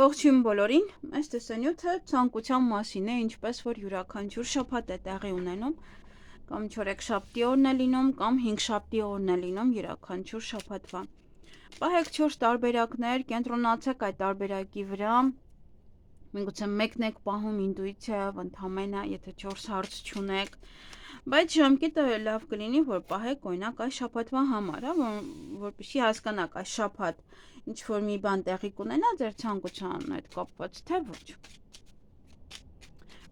Ողջույն բոլորին, այս տեսանյութը ցանկության մասին է, ինչպես որ յուրաքանչյուր շաբաթ է տեղի ունենում, կամ 4-շաբթի օրն է լինում, կամ 5-շաբթի օրն է լինում յուրաքանչյուր շաբաթվա։ Պահեք 4 տարբերակներ, կենտրոնացեք այդ տարբերակի վրա, միգուցե մեկն եք պահում ինտուիցիայով, ընդամենը, եթե 4 հարց չունեք, բայց ժամկետը լավ կլինի, որ պահեք օրինակ այս շաբաթվա համար, որպեսզի հասկանաք այս շաբաթ ինչ-որ մի բան տեղի կունենա ձեր ցանկության հետ կապված, թե ոչ։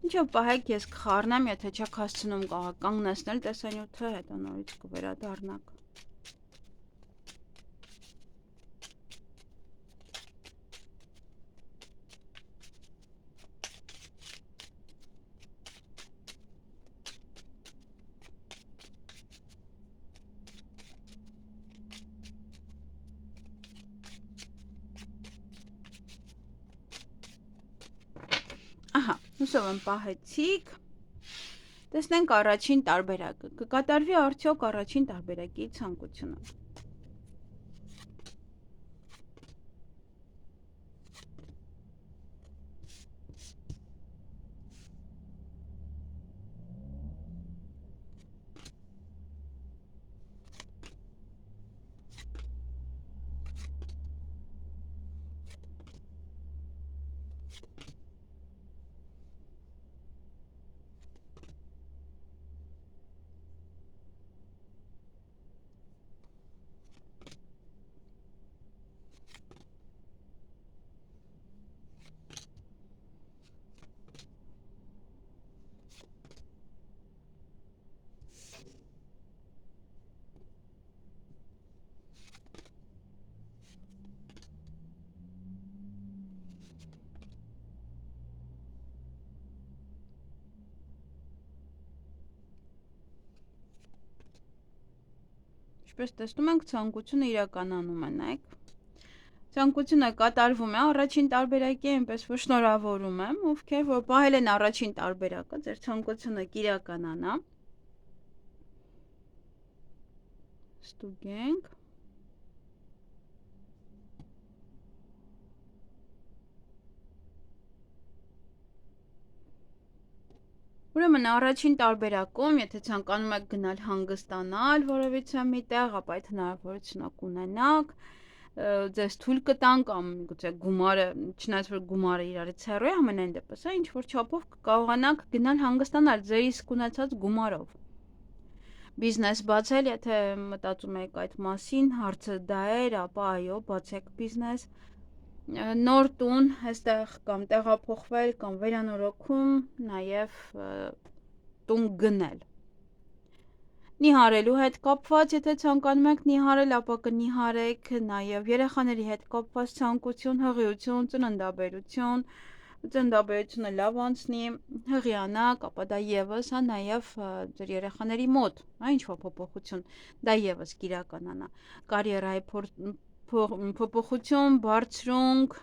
Ինչով պահեք, ես կխառնեմ, եթե չեք հասցնում կանգնեցնել տեսանյութը, հետո նորից կվերադառնաք։ Ահա, հուսով եմ պահեցիք, տեսնենք առաջին տարբերակը, կկատարվի արդյոք առաջին տարբերակի ցանկությունը։ Ինչպես տեսնում ենք, ցանկությունը իրականանում է, նայեք։ Ցանկությունը կատարվում է առաջին տարբերակի, այնպես որ շնորհավորում եմ, ովքեր որ պահել են առաջին տարբերակը, ձեր ցանկությունը կիրականանա։ Ստուգենք։ Ուրեմն առաջին տարբերակում, եթե ցանկանում եք գնալ հանգստանալ որևիցե միտեղ, ապա այդ հնարավորությունը կունենաք, ձեզ թույլ կտան կամ միգուցե գումարը, չնայած որ գումարը իրարից հեռու է, ամենայն դեպս, ինչ որ չափով կկարողանաք գնալ հանգստանալ ձեր իսկ ունեցած գումարով։ Բիզնես բացել, եթե մտածում եք այդ մասին, հարցը դա էր, ապա այո, բացեք բիզնես։ Նոր տուն, այստեղ կամ տեղափոխվել, կամ վերանորոգում, նաև տուն գնել։ Նիհարելու հետ կապված, եթե ցանկանում եք նիհարել, ապա կնիհարեք, նաև երեխաների հետ կապված ցանկություն, հղիություն, ծննդաբերություն, ծննդաբերությունը լավ անցնի, հղիանակ, ապա դա եւս, նաև ձեր երեխաների մոտ, ինչ-որ փոփոխություն, դա եւս կիրականանա։ Կարիերայի փոփոխություն, բարձրունք,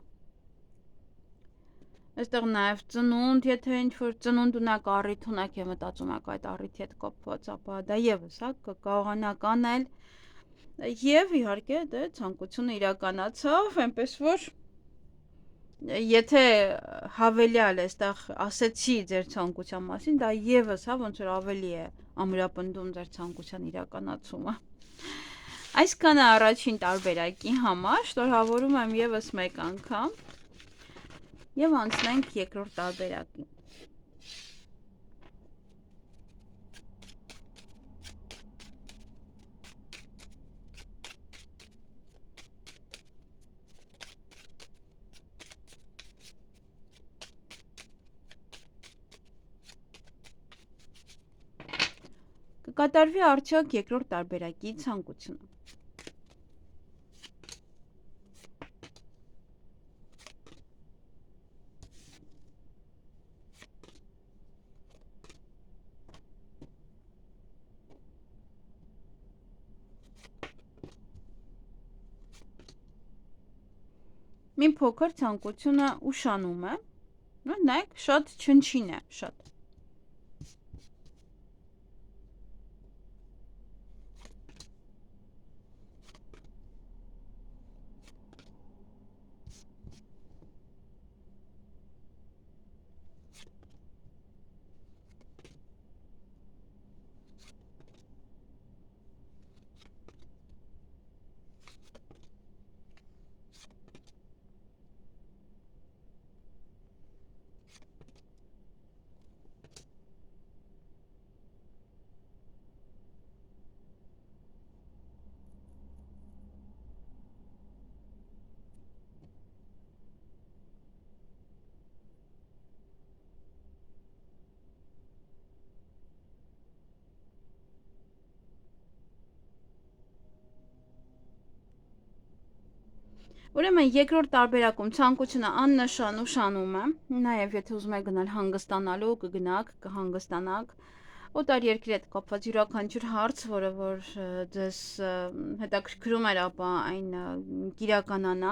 այստեղ նաև ծնունդ, եթե ինչ-որ ծնունդ ունեք, առիթ ունեք եւ մտածում եք այդ առիթի հետ կապված, ապա դա եւս կկարողանաք անել։ Եվ իհարկե դե ցանկությունը իրականացավ, այնպես որ եթե հավելյալ այստեղ ասեցի ձեր ցանկության մասին, դա եւս ոնց որ ավելի է ամրապնդում ձեր ցանկության իրականացումը։ Այսքանը առաջին տարբերակի համար, շնորհավորում եմ եւս մեկ անգամ եւ անցնենք երկրորդ տարբերակին։ Կկատարվի արդյոք երկրորդ տարբերակի ցանկությունը։ Մի փոքր ցանկությունը ուշանում է, նայեք, շատ չնչին է, շատ։ Ուրեմն երկրորդ տարբերակում ցանկությունը աննշան ուշանում է, նաև եթե ուզում եք գնալ հանգստանալու, կգնաք, կհանգստանաք։ Օտար երկրի հետ կապված յուրաքանչյուր հարց, որը որ ձեզ հետաքրքրում էր, ապա այն կիրականանա։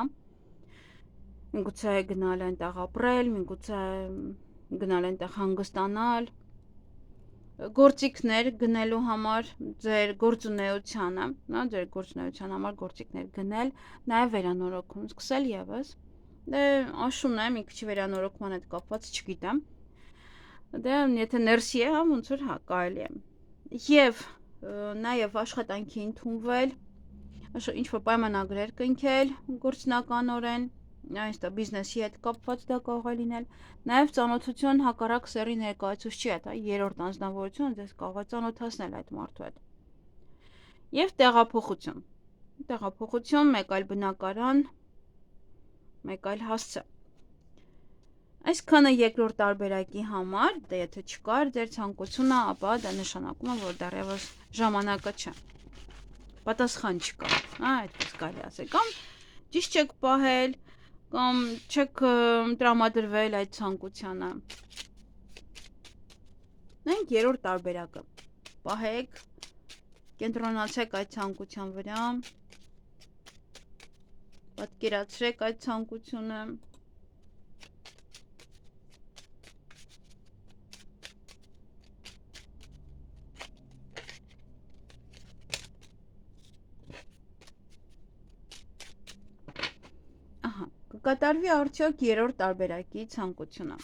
Միգուցե գնալ այնտեղ ապրել, միգուցե գնալ այնտեղ հանգստանալ, գործիքներ գնելու համար ձեր գործունեությանը, ձեր գործունեության համար գործիքներ գնել, նաև վերանորոգում սկսել եւս։ Դե աշուն է, մի քիչ վերանորոգման հետ կապված չգիտեմ։ Դե եթե ներսի է, ոնց որ հա կարելի է։ Եվ նաև աշխատանքի ընդունվել, ինչ որ պայմանագրեր կնքել գործնականորեն, այստեղ բիզնեսի հետ կապված դա կարող է լինել, նաև ծանոթություն հակառակ սեռի ներկայացուցչի հետ, երրորդ անձնավորությունը ձեզ կարող է ծանոթացնել այդ մարդու հետ։ Եվ տեղափոխություն, մեկ այլ բնակարան, մեկ այլ հասցե։ Այսքանը երկրորդ տարբերակի համար, դե եթե չկար ձեր ցանկությունը, ապա դա նշանակում է, որ դեռևս ժամանակը չէ։ Պատասխան չկա, այդպես կարելի ասել, կամ ճիշտ չեք պահել, կամ չեք տրամադրվել այդ ցանկությանը։ Նայենք երրորդ տարբերակը։ Պահեք, կենտրոնացեք այդ ցանկության վրա, պատկերացրեք այդ ցանկությունը։ Կկատարվի արդյոք երրորդ տարբերակի ցանկությունը։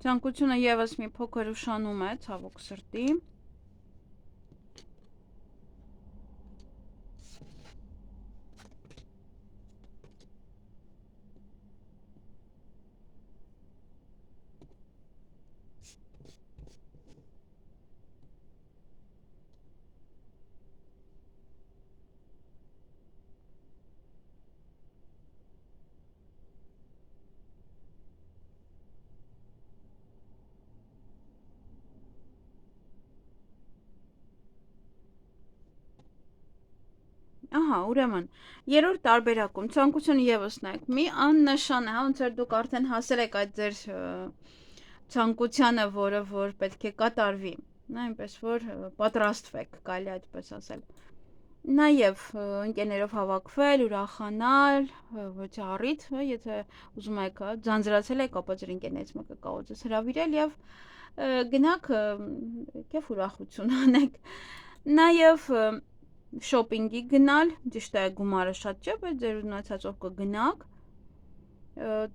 Ցանկությունը եւս մի փոքր ուշանում է, ցավոք սրտի։ Ահա, ուրեմն, երրորդ տարբերակում ցանկությունը եւս նայեք, մի աննշան է, ոնց որ դուք արդեն հասել եք այդ ձեր ցանկությանը, որը որ պետք է կատարվի, այնպես որ պատրաստվեք, կարելի այդպես ասել։ Նաև ընկերներով հավաքվել, ուրախանալ, ոչ առիթ, եթե ուզում եք, ձանձրացել եք, ապա ձեր ընկերներից մեկը կարող ձեզ հրավիրել եւ գնաք կեֆ ուրախություն անեք։ Նաև շոպինգի գնալ, ճիշտ է գումարը շատ չէ, բայց ձեր ունեցածով կգնաք,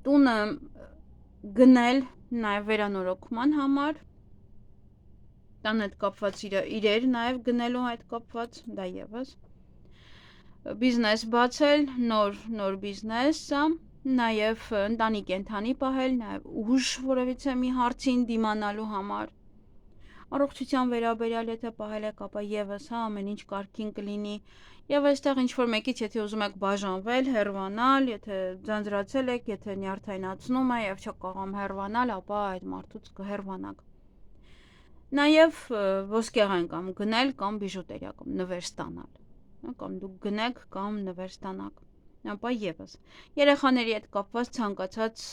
տունը գնել նաև վերանորոգման համար, տան հետ կապված իրեր նաև գնելու հետ կապված, դա եւս, բիզնես բացել, նոր բիզնես, նաև ընտանի կենդանի պահել, նաև ուժ որևիցե մի հարցին դիմանալու համար, առողջության վերաբերյալ եթե պահել եք, ապա եւս ամեն ինչ կարգին կլինի, եւ այստեղ ինչ որ մեկից եթե ուզում եք բաժանվել, հեռվանալ, եթե ձանձրացել եք, եթե նյարդայնացնում է եւ չեք կարող հեռվանալ, ապա այդ մարդուց կհեռվանաք։ Նաև ոսկեղեն կամ գնել կամ բիժուտերիա կամ նվեր ստանալ, կամ դուք գնեք կամ նվեր ստանաք, ապա եւս երեխաների հետ կապված ցանկացած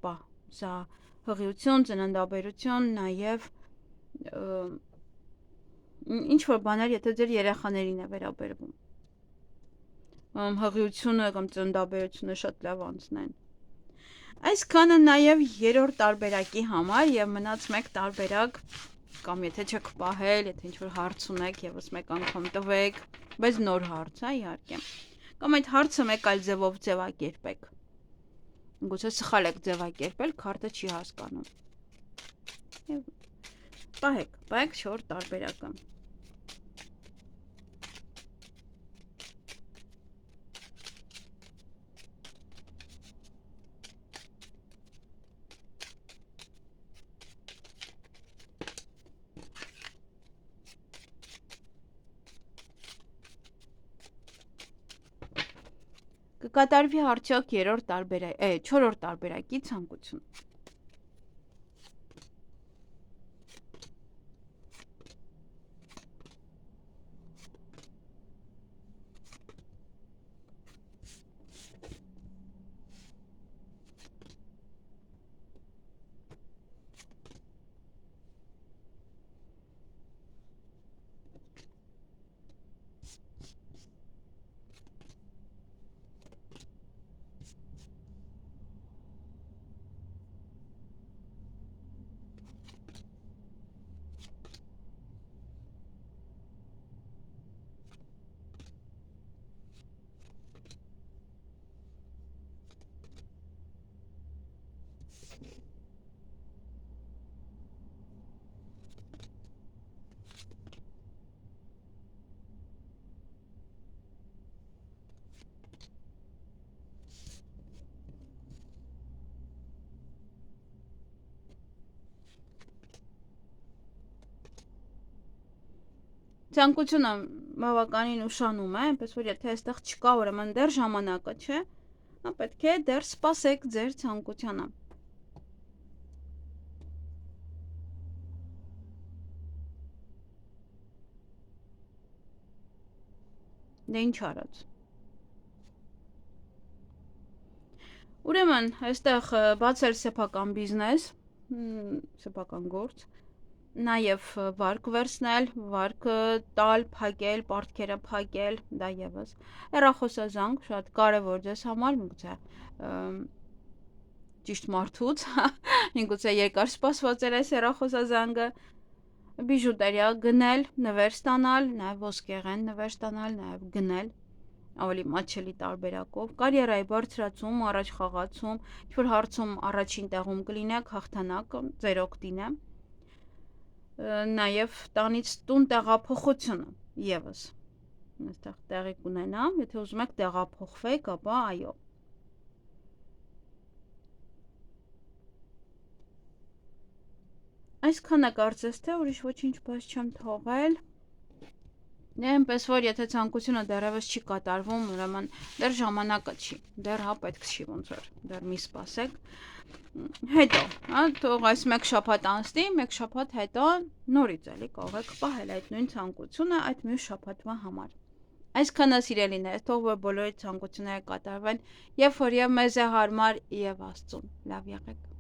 բա, սա հղիություն, ծննդաբերություն, նաև ինչ որ բաներ, եթե ձեր երեխաներին է վերաբերվում, հղիությունը կամ ծննդաբերությունը շատ լավ անցնեն։ Այսքանը նաև երրորդ տարբերակի համար եւ մնաց մեկ տարբերակ Կամ եթե չեք պահել, եթե ինչ-որ հարց ունեք, եւս մեկ անգամ տվեք, բայց նոր հարց, իհարկե։ Կամ այդ հարցը մեկ այլ ձևով ձևակերպեք։ Գուցե սխալ եք ձևակերպել, քարտը չի հասկանում։ Եվ պահեք 4 տարբերակը։ Կկատարվի արդյոք 4-րդ տարբերակի ցանկություն։ Ցանկությունը բավականին ուշանում է, այնպես որ եթե այստեղ չկա, ուրեմն դեռ ժամանակը չէ, պետք է դեռ սպասեք ձեր ցանկությանը։ Դե ինչ արած։ Ուրեմն այստեղ բացել սեփական բիզնես, սեփական գործ, նաև վարկ վերցնել, վարկը տալ, փակել, պարտքերը փակել, դա եւս հեռախոսազանգ, շատ կարևոր ձեզ համար, միգուցե ճիշտ մարդուց, միգուցե երկար սպասված էր այս հեռախոսազանգը, բիժուտերիա գնել, նվեր ստանալ, նաև ոսկեղեն նվեր ստանալ, նաև գնել ավելի մատչելի տարբերակով, կարիերայի բարձրացում, առաջ խաղացում, ինչ-որ հարցում առաջին տեղում կլինեք, հաղթանակ ձեր օգտին է, նաև տանից տուն տեղափոխությունը եւս այստեղ տեղի կունենա, եթե ուզում եք տեղափոխվեք, ապա այո։ Այսքանը կարծես թե ուրիշ ոչինչ բաց չեմ թողել։ Այնպես որ եթե ցանկությունը դեռևս չի կատարվում, ուրեմն դեռ ժամանակը չի, դեռ պետք չի ոնց որ, դեռ մի սպասեք։ Հետո, թող այս 1 շաբաթ անցնի, 1 շաբաթ հետո նորից էլի կարող եք պահել այդ նույն ցանկությունը այդ մյուս շաբաթվա համար։ Այսքանը սիրելիներ, թող որ բոլորի ցանկությունները կատարվեն, եւ որ եւ մեզ է հարմար, եւ Աստծուն։ Լավ եղեք։